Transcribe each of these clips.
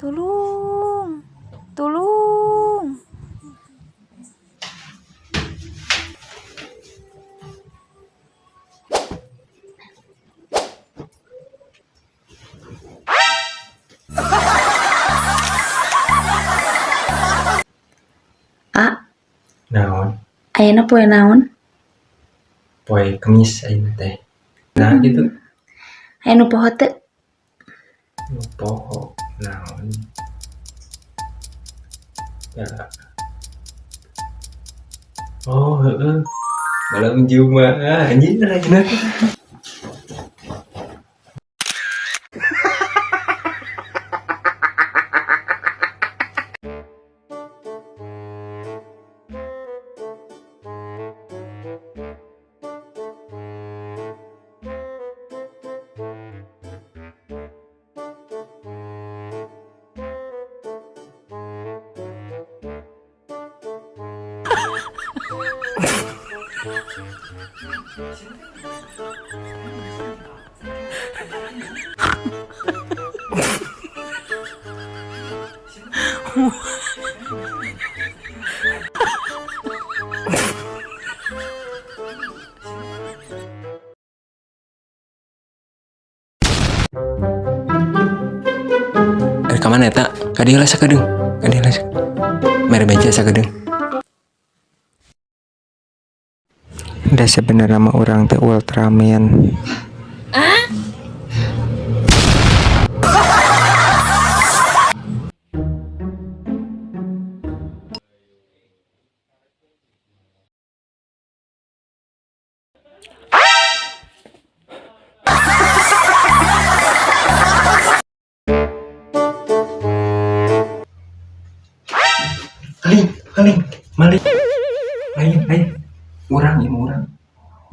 Tolong, tolong. Ah, Naon? ayeuna poe naon? Poe Kemis ayeuna teh. Nah gitu. Aya nu poho teu? Nu poho naon? Ya. Oh, heeh. Malam Jumat. Anjing ayeuna teh. Ka mana eta? Ka dieu lah sakedeung. Ka dieu lah. Mere meja sakedeung. Da sebenarnya mah urang teh Ultraman. Haling, maling. Lain. Urang ieu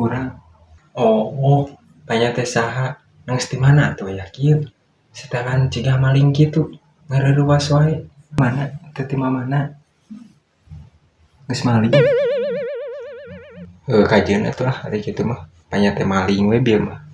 urang. Oh, tanya teh saha? Nangis di mana tuh ya kieu? Setelan cegah maling gitu. Ngareruas wae. Mana? Teu ti mana? Geus maling. Kajian atuh lah hari kitu mah. Tanya teh maling we bieu mah.